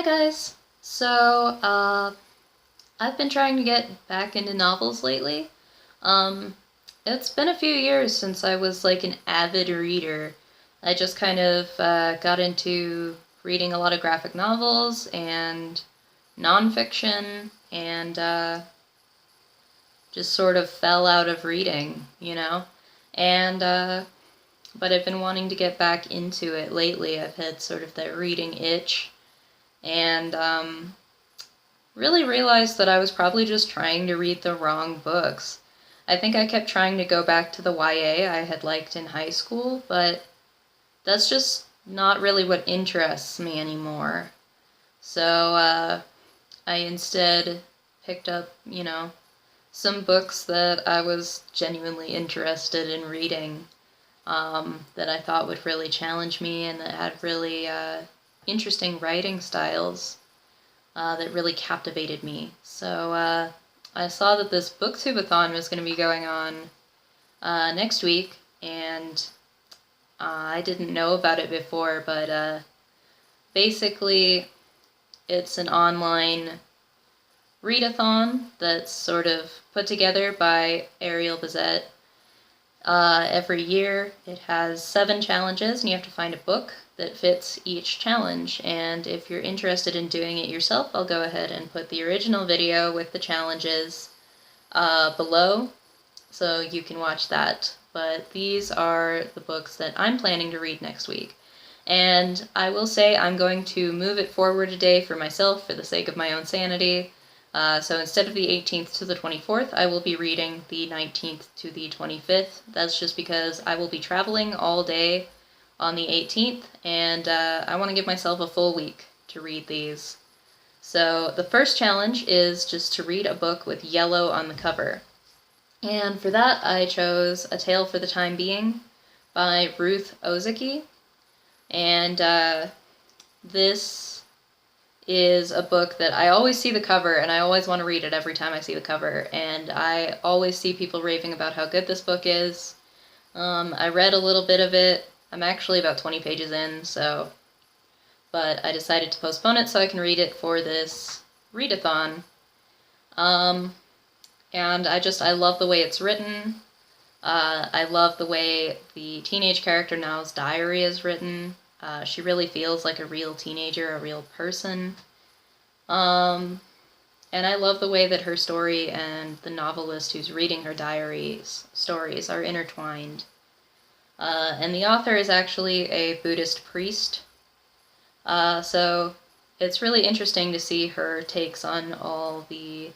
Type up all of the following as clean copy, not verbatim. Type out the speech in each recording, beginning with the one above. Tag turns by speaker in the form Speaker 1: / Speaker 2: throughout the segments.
Speaker 1: Hi guys! I've been trying to get back into novels lately. Um, it's been a few years since I was like an avid reader. I just kind of got into reading a lot of graphic novels and nonfiction and just sort of fell out of reading, you know? And, but I've been wanting to get back into it lately. I've had sort of that reading itch and really realized that I was probably just trying to read the wrong books. I think I kept trying to go back to the YA I had liked in high school, but that's just not really what interests me anymore. So I instead picked up, some books that I was genuinely interested in reading, that I thought would really challenge me and that had really interesting writing styles that really captivated me. So I saw that this Booktube-a-thon was going to be going on next week, and I didn't know about it before, but basically it's an online readathon that's sort of put together by Ariel Bazette. Every year it has 7 challenges, and you have to find a book that fits each challenge. And if you're interested in doing it yourself, I'll go ahead and put the original video with the challenges below, so you can watch that. But these are the books that I'm planning to read next week. And I will say I'm going to move it forward a day for myself for the sake of my own sanity. So instead of the 18th to the 24th, I will be reading the 19th to the 25th. That's just because I will be traveling all day on the 18th, and I want to give myself a full week to read these. So the first challenge is just to read a book with yellow on the cover. And for that, I chose A Tale for the Time Being by Ruth Ozeki. And this is a book that I always see the cover, and I always want to read it every time I see the cover. And I always see people raving about how good this book is. I read a little bit of it. I'm actually about 20 pages in, but I decided to postpone it so I can read it for this readathon. And I love the way it's written. I love the way the teenage character Nao's diary is written. She really feels like a real teenager, a real person. And I love the way that her story and the novelist who's reading her diary's stories are intertwined. And the author is actually a Buddhist priest. So it's really interesting to see her takes on all the,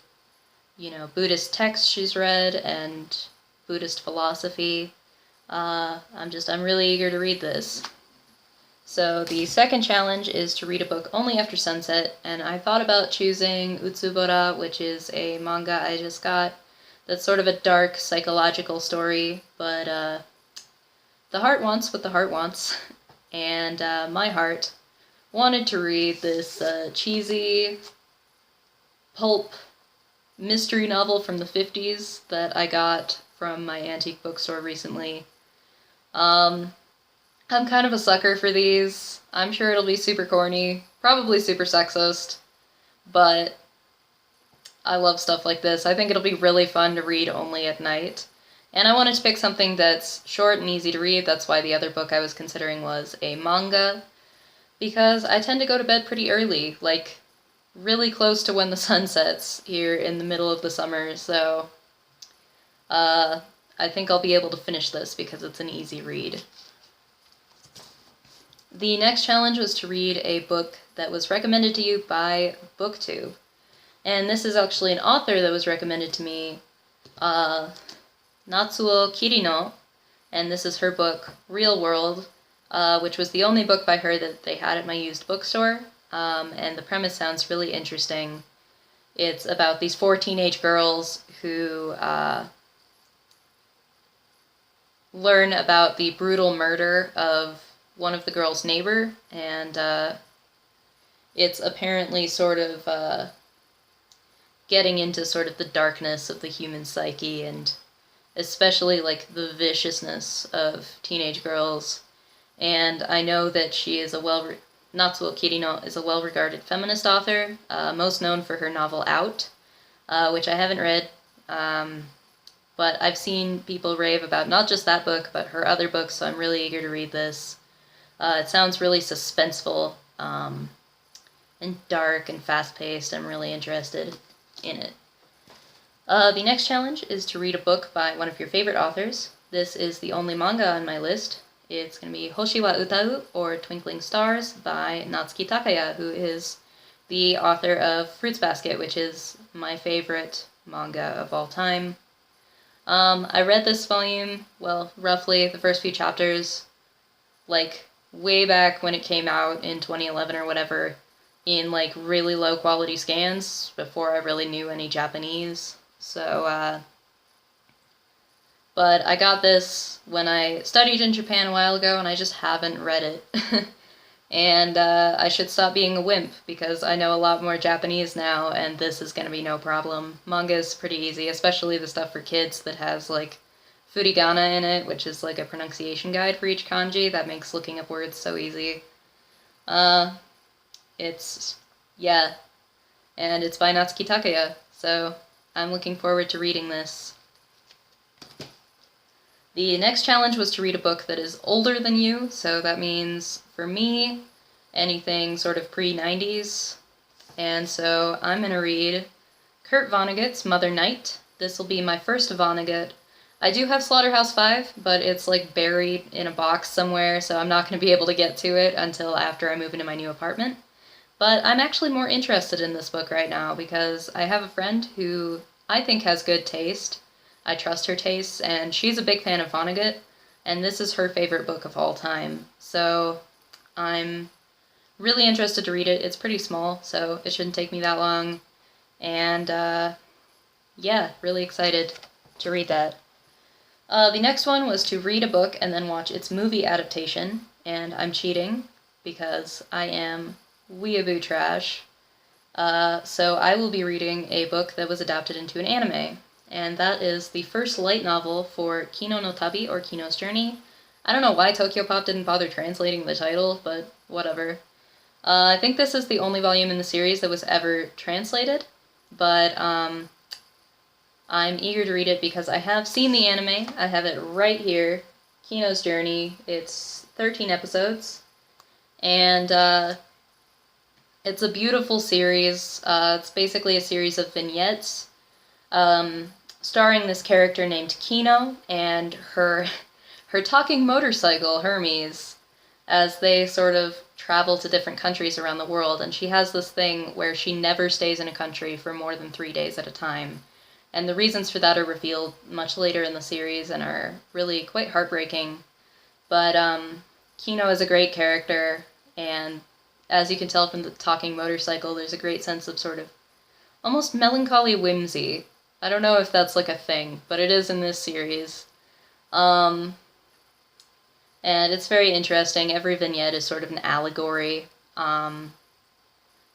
Speaker 1: Buddhist texts she's read and Buddhist philosophy. I'm really eager to read this. So the second challenge is to read a book only after sunset, and I thought about choosing Utsubora, which is a manga I just got. That's sort of a dark psychological story, but the heart wants what the heart wants, and my heart wanted to read this cheesy pulp mystery novel from the 50s that I got from my antique bookstore recently. I'm kind of a sucker for these. I'm sure it'll be super corny, probably super sexist, but I love stuff like this. I think it'll be really fun to read only at night. And I wanted to pick something that's short and easy to read. That's why the other book I was considering was a manga, because I tend to go to bed pretty early, like really close to when the sun sets here in the middle of the summer, so I think I'll be able to finish this because it's an easy read. The next challenge was to read a book that was recommended to you by Booktube. And this is actually an author that was recommended to me, Natsuo Kirino, and this is her book, Real World, which was the only book by her that they had at my used bookstore, and the premise sounds really interesting. It's about these 4 teenage girls who learn about the brutal murder of one of the girls' neighbor, and it's apparently sort of getting into sort of the darkness of the human psyche, and especially like the viciousness of teenage girls. And I know that she is a Natsuo Kirino is a well-regarded feminist author, most known for her novel Out, which I haven't read, but I've seen people rave about not just that book, but her other books, so I'm really eager to read this. It sounds really suspenseful, and dark and fast-paced. I'm really interested in it. The next challenge is to read a book by one of your favorite authors. This is the only manga on my list. It's going to be Hoshi wa Utau, or Twinkling Stars, by Natsuki Takaya, who is the author of Fruits Basket, which is my favorite manga of all time. I read this volume, well, roughly the first few chapters, like, way back when it came out in 2011 or whatever, in, like, really low quality scans, before I really knew any Japanese. So, but I got this when I studied in Japan a while ago, and I just haven't read it. And I should stop being a wimp, because I know a lot more Japanese now, and this is going to be no problem. Manga is pretty easy, especially the stuff for kids that has, like, furigana in it, which is, like, a pronunciation guide for each kanji. That makes looking up words so easy. Yeah. And it's by Natsuki Takaya, so I'm looking forward to reading this. The next challenge was to read a book that is older than you, so that means, for me, anything sort of pre-90s. And so I'm going to read Kurt Vonnegut's Mother Night. This will be my first Vonnegut. I do have Slaughterhouse-5, but it's like buried in a box somewhere, so I'm not going to be able to get to it until after I move into my new apartment. But I'm actually more interested in this book right now, because I have a friend who I think has good taste. I trust her tastes, and she's a big fan of Vonnegut, and this is her favorite book of all time. So I'm really interested to read it. It's pretty small, so it shouldn't take me that long. And yeah, really excited to read that. The next one was to read a book and then watch its movie adaptation, and I'm cheating because I am weeaboo trash. So I will be reading a book that was adapted into an anime. And that is the first light novel for Kino no Tabi, or Kino's Journey. I don't know why Tokyopop didn't bother translating the title, but whatever. I think this is the only volume in the series that was ever translated, but I'm eager to read it because I have seen the anime. I have it right here, Kino's Journey. It's 13 episodes, and it's a beautiful series. It's basically a series of vignettes, starring this character named Kino and her talking motorcycle, Hermes, as they sort of travel to different countries around the world. And she has this thing where she never stays in a country for more than 3 days at a time. And the reasons for that are revealed much later in the series and are really quite heartbreaking. But Kino is a great character, and as you can tell from the talking motorcycle, there's a great sense of sort of almost melancholy whimsy. I don't know if that's like a thing, but it is in this series. And it's very interesting. Every vignette is sort of an allegory. And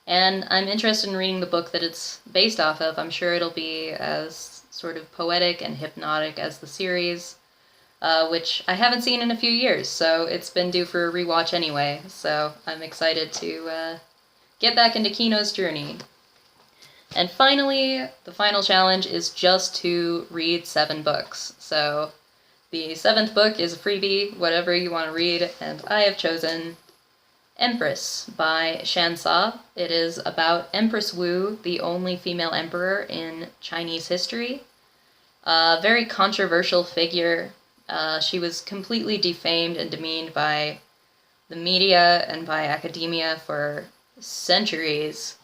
Speaker 1: I'm interested in reading the book that it's based off of. I'm sure it'll be as sort of poetic and hypnotic as the series, which I haven't seen in a few years, so it's been due for a rewatch anyway. So I'm excited to get back into Kino's Journey. And finally, the final challenge is just to read 7 books. So the 7th book is a freebie, whatever you want to read, and I have chosen Empress by Shansa. It is about Empress Wu, the only female emperor in Chinese history. A very controversial figure. She was completely defamed and demeaned by the media and by academia for centuries.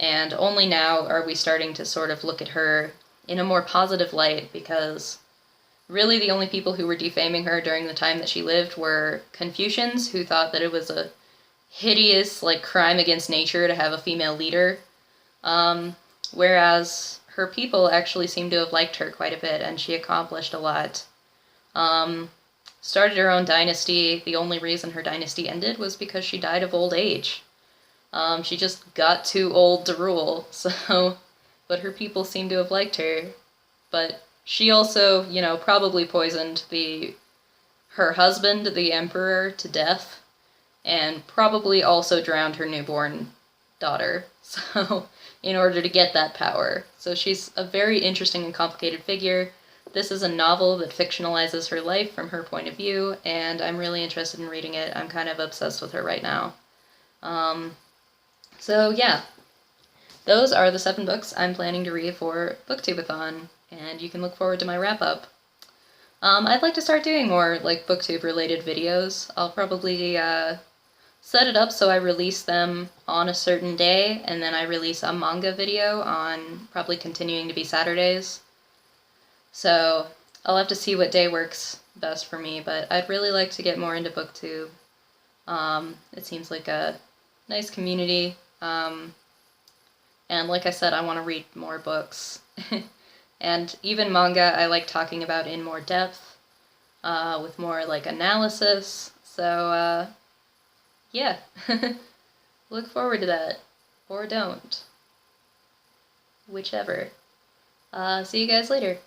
Speaker 1: And only now are we starting to sort of look at her in a more positive light, because really the only people who were defaming her during the time that she lived were Confucians, who thought that it was a hideous, like, crime against nature to have a female leader. Whereas her people actually seem to have liked her quite a bit, and she accomplished a lot. Started her own dynasty. The only reason her dynasty ended was because she died of old age. She just got too old to rule, so, but her people seem to have liked her. But she also, you know, probably poisoned her husband, the emperor, to death. and probably also drowned her newborn daughter, so in order to get that power. So she's a very interesting and complicated figure. This is a novel that fictionalizes her life from her point of view, and I'm really interested in reading it. I'm kind of obsessed with her right now. So yeah, those are the 7 books I'm planning to read for Booktube-a-thon, and you can look forward to my wrap-up. I'd like to start doing more like booktube-related videos. I'll probably set it up so I release them on a certain day, and then I release a manga video on probably continuing to be Saturdays. So I'll have to see what day works best for me, but I'd really like to get more into Booktube. It seems like a nice community, and like I said, I want to read more books. And even manga I like talking about in more depth, with more like analysis, so yeah, look forward to that, or don't, whichever. See you guys later.